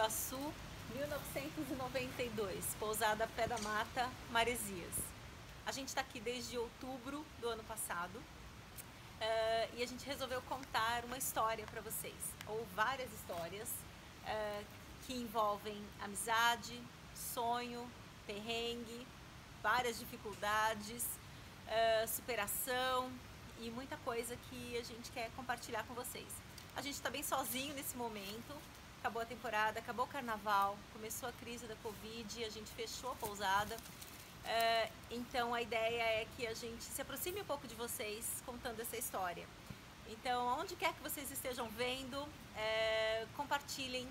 Iguaçu, 1992, pousada Pé da Mata, Maresias. A gente está aqui desde outubro do ano passado e a gente resolveu contar uma história para vocês, ou várias histórias que envolvem amizade, sonho, perrengue, várias dificuldades, superação e muita coisa que a gente quer compartilhar com vocês. A gente está bem sozinho nesse momento, acabou a temporada, acabou o carnaval, começou a crise da Covid, a gente fechou a pousada. Então a ideia é que a gente se aproxime um pouco de vocês contando essa história. Então, onde quer que vocês estejam vendo, compartilhem,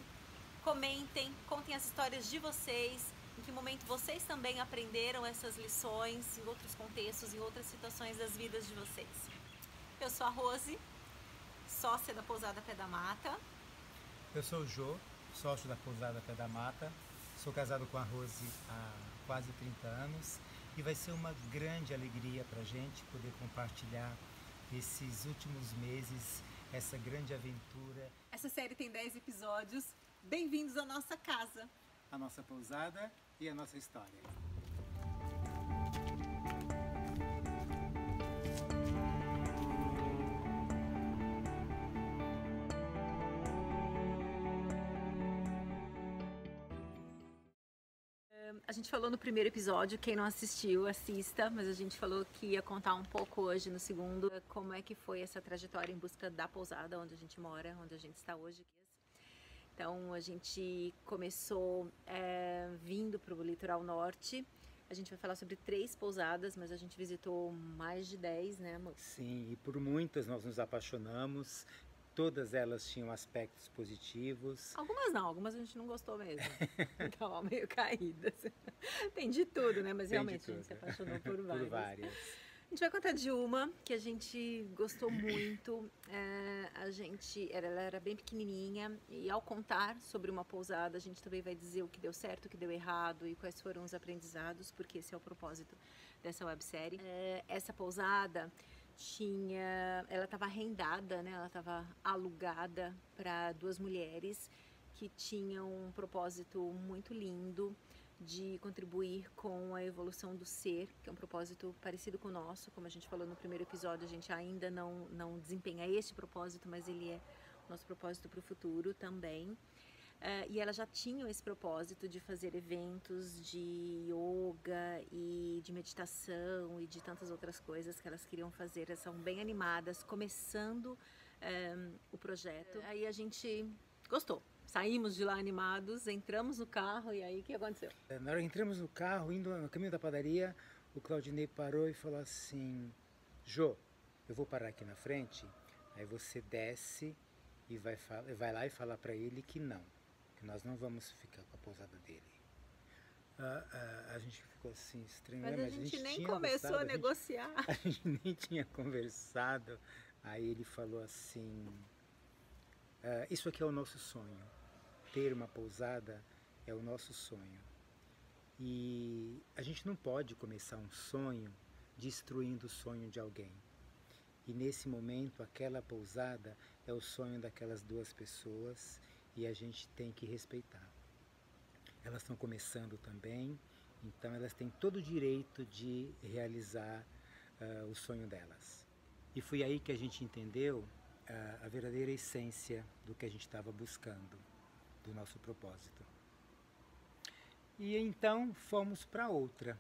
comentem, contem as histórias de vocês, em que momento vocês também aprenderam essas lições em outros contextos, em outras situações das vidas de vocês. Eu sou a Rose, sócia da Pousada Pé da Mata. Eu sou o Jô, sócio da Pousada Pé da Mata. Sou casado com a Rose há quase 30 anos e vai ser uma grande alegria para a gente poder compartilhar esses últimos meses, essa grande aventura. Essa série tem 10 episódios. Bem-vindos à nossa casa. A nossa pousada e a nossa história. A gente falou no primeiro episódio, quem não assistiu, assista, mas a gente falou que ia contar um pouco hoje no segundo como é que foi essa trajetória em busca da pousada onde a gente mora, onde a gente está hoje. Então a gente começou vindo para o litoral norte. A gente vai falar sobre 3 pousadas, mas a gente visitou mais de 10, né, amor? Sim, e por muitas nós nos apaixonamos. Todas elas tinham aspectos positivos. Algumas não, algumas a gente não gostou mesmo. Estavam meio caídas. Tem de tudo, né? Mas realmente a gente se apaixonou por várias. Por várias. A gente vai contar de uma que a gente gostou muito. Ela era bem pequenininha e ao contar sobre uma pousada, a gente também vai dizer o que deu certo, o que deu errado e quais foram os aprendizados, porque esse é o propósito dessa websérie. Essa pousada ela estava arrendada, né? Ela estava alugada para 2 mulheres que tinham um propósito muito lindo de contribuir com a evolução do ser, que é um propósito parecido com o nosso. Como a gente falou no primeiro episódio, a gente ainda não desempenha este propósito, mas ele é o nosso propósito para o futuro também. E elas já tinham esse propósito de fazer eventos de yoga e de meditação e de tantas outras coisas que elas queriam fazer. Elas são bem animadas, começando o projeto. Aí a gente gostou. Saímos de lá animados, entramos no carro e aí o que aconteceu? Na hora que entramos no carro, indo no caminho da padaria, o Claudinei parou e falou assim: Jô, eu vou parar aqui na frente, aí você desce e vai lá e fala para ele que não, que nós não vamos ficar com a pousada dele. A gente ficou assim estranho, mas a gente nem tinha começou a negociar. A gente nem tinha conversado. Aí ele falou assim: isso aqui é o nosso sonho. Ter uma pousada é o nosso sonho. E a gente não pode começar um sonho destruindo o sonho de alguém. E nesse momento, aquela pousada é o sonho daquelas 2 pessoas e a gente tem que respeitar. Elas estão começando também, então elas têm todo o direito de realizar o sonho delas. E foi aí que a gente entendeu a verdadeira essência do que a gente estava buscando, do nosso propósito. E então fomos para outra.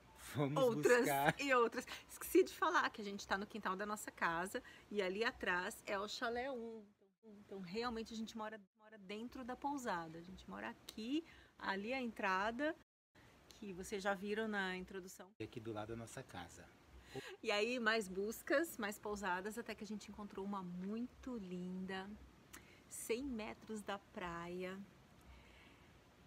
Buscar. E outras. Esqueci de falar que a gente está no quintal da nossa casa e ali atrás é o Chalé 1. Então realmente a gente mora dentro da pousada. A gente mora aqui, ali é a entrada, que vocês já viram na introdução. E aqui do lado da nossa casa. E aí mais buscas, mais pousadas, até que a gente encontrou uma muito linda, 100 metros da praia,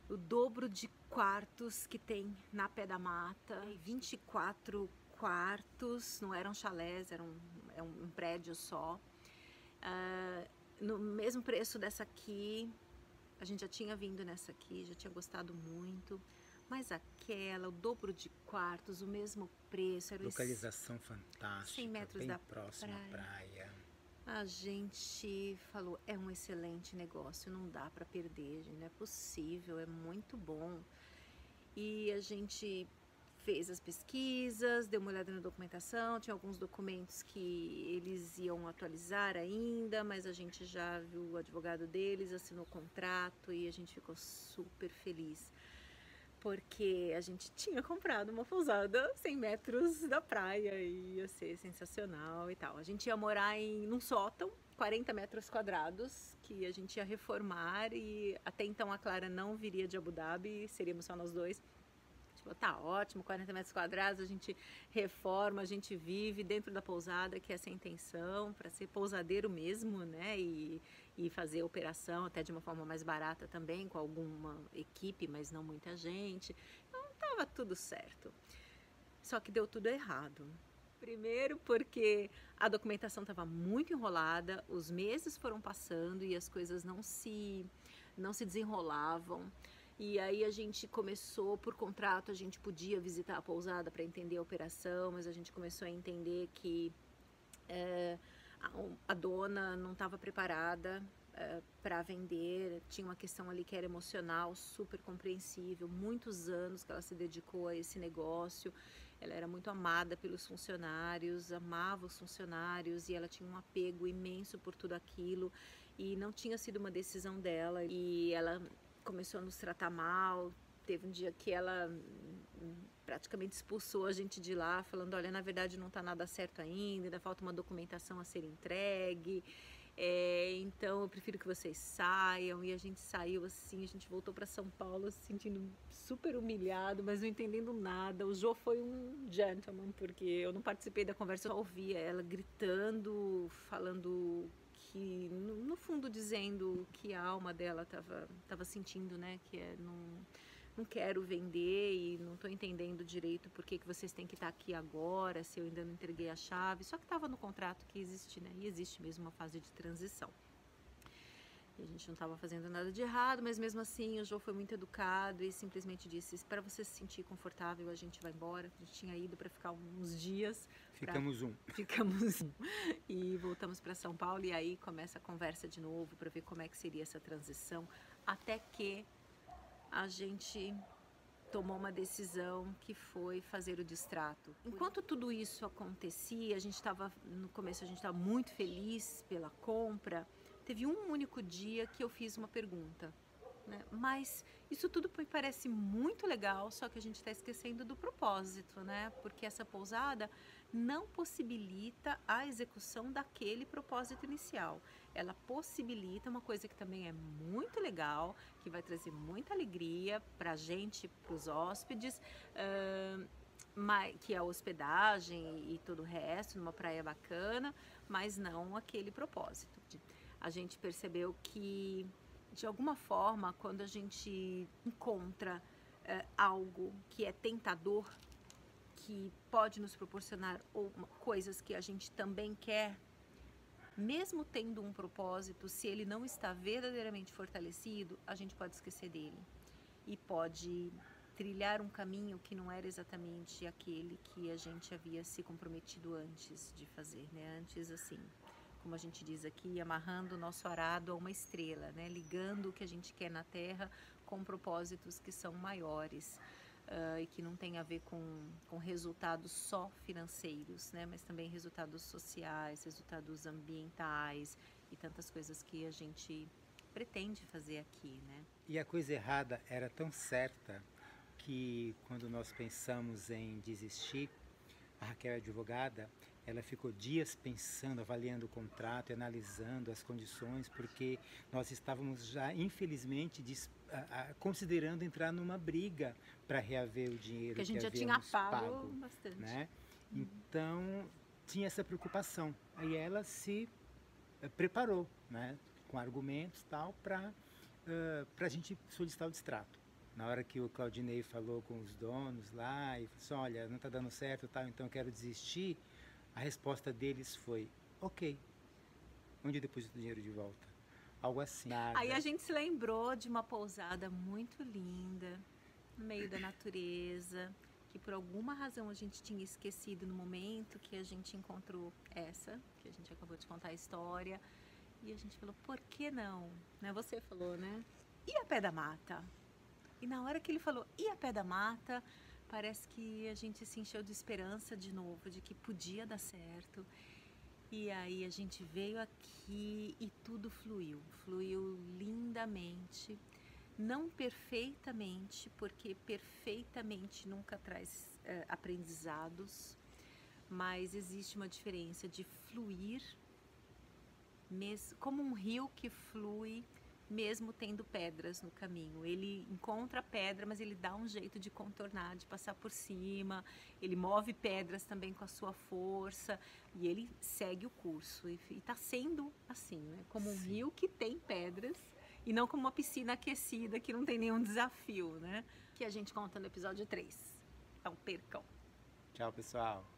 o dobro de quartos que tem na Pé da Mata, 24 quartos, não eram chalés, é um prédio só. No mesmo preço dessa aqui, a gente já tinha vindo nessa aqui, já tinha gostado muito. Mas aquela, o dobro de quartos, o mesmo preço. Localização fantástica, 100 metros bem da próxima à praia. A gente falou, é um excelente negócio, não dá para perder, gente, não é possível, é muito bom. E a gente fez as pesquisas, deu uma olhada na documentação, tinha alguns documentos que eles iam atualizar ainda, mas a gente já viu o advogado deles, assinou o contrato e a gente ficou super feliz. Porque a gente tinha comprado uma pousada 100 metros da praia e ia ser sensacional e tal. A gente ia morar num sótão, 40 metros quadrados, que a gente ia reformar e até então a Clara não viria de Abu Dhabi, seríamos só nós dois. Tipo, tá ótimo, 40 metros quadrados, a gente reforma, a gente vive dentro da pousada, que essa é a intenção, para ser pousadeiro mesmo, né? E fazer operação até de uma forma mais barata também, com alguma equipe, mas não muita gente. Então, tava tudo certo. Só que deu tudo errado. Primeiro porque a documentação estava muito enrolada, os meses foram passando e as coisas não se desenrolavam. E aí a gente começou, por contrato, a gente podia visitar a pousada para entender a operação, mas a gente começou a entender que a dona não estava preparada para vender, tinha uma questão ali que era emocional, super compreensível, muitos anos que ela se dedicou a esse negócio, ela era muito amada pelos funcionários, amava os funcionários e ela tinha um apego imenso por tudo aquilo e não tinha sido uma decisão dela e ela começou a nos tratar mal. Teve um dia que ela praticamente expulsou a gente de lá, falando, olha, na verdade não está nada certo ainda falta uma documentação a ser entregue, então eu prefiro que vocês saiam. E a gente saiu assim, a gente voltou para São Paulo se sentindo super humilhado, mas não entendendo nada. O Jô foi um gentleman, porque eu não participei da conversa, eu só ouvia ela gritando, falando que no fundo dizendo que a alma dela estava sentindo, né, que não quero vender e não estou entendendo direito por que vocês têm que estar aqui agora, se eu ainda não entreguei a chave. Só que estava no contrato que existe, né, e existe mesmo uma fase de transição. E a gente não estava fazendo nada de errado, mas mesmo assim o Jô foi muito educado e simplesmente disse, para você se sentir confortável, a gente vai embora. A gente tinha ido para ficar uns dias. Ficamos E voltamos para São Paulo e aí começa a conversa de novo para ver como é que seria essa transição, até que a gente tomou uma decisão que foi fazer o distrato. Enquanto tudo isso acontecia, no começo a gente estava muito feliz pela compra. Teve um único dia que eu fiz uma pergunta, né? Mas isso tudo me parece muito legal, só que a gente está esquecendo do propósito, né? Porque essa pousada não possibilita a execução daquele propósito inicial. Ela possibilita uma coisa que também é muito legal, que vai trazer muita alegria para a gente, para os hóspedes, que é a hospedagem e todo o resto, numa praia bacana, mas não aquele propósito. A gente percebeu que, de alguma forma, quando a gente encontra algo que é tentador, que pode nos proporcionar coisas que a gente também quer, mesmo tendo um propósito, se ele não está verdadeiramente fortalecido, a gente pode esquecer dele e pode trilhar um caminho que não era exatamente aquele que a gente havia se comprometido antes de fazer, né? Antes, assim, como a gente diz aqui, amarrando o nosso arado a uma estrela, né? Ligando o que a gente quer na Terra com propósitos que são maiores. E que não tem a ver com resultados só financeiros, né? Mas também resultados sociais, resultados ambientais e tantas coisas que a gente pretende fazer aqui, né? E a coisa errada era tão certa que quando nós pensamos em desistir, a Raquel, advogada, ela ficou dias pensando, avaliando o contrato, analisando as condições, porque nós estávamos já, infelizmente, considerando entrar numa briga para reaver o dinheiro que a gente já tinha pago bastante. Né? Então, tinha essa preocupação. Aí ela se preparou, né, com argumentos tal, para a gente solicitar o distrato. Na hora que o Claudinei falou com os donos lá e falou assim, olha, não está dando certo, tal, então eu quero desistir, a resposta deles foi, ok, onde eu deposito o dinheiro de volta? Algo assim. Nada. Aí a gente se lembrou de uma pousada muito linda, no meio da natureza, que que por alguma razão a gente tinha esquecido no momento que a gente encontrou essa, que a gente acabou de contar a história, e a gente falou, por que não? Né? Você falou, né? E a Pé da Mata? E na hora que ele falou, e a Pé da Mata, parece que a gente se encheu de esperança de novo, de que podia dar certo. E aí a gente veio aqui e tudo fluiu lindamente. Não perfeitamente, porque perfeitamente nunca traz aprendizados, mas existe uma diferença de fluir, como um rio que flui, mesmo tendo pedras no caminho. Ele encontra a pedra, mas ele dá um jeito de contornar, de passar por cima, ele move pedras também com a sua força, e ele segue o curso, e está sendo assim, né? Como um rio que tem pedras, e não como uma piscina aquecida que não tem nenhum desafio, né? Que a gente conta no episódio 3. Então percam! Tchau, pessoal!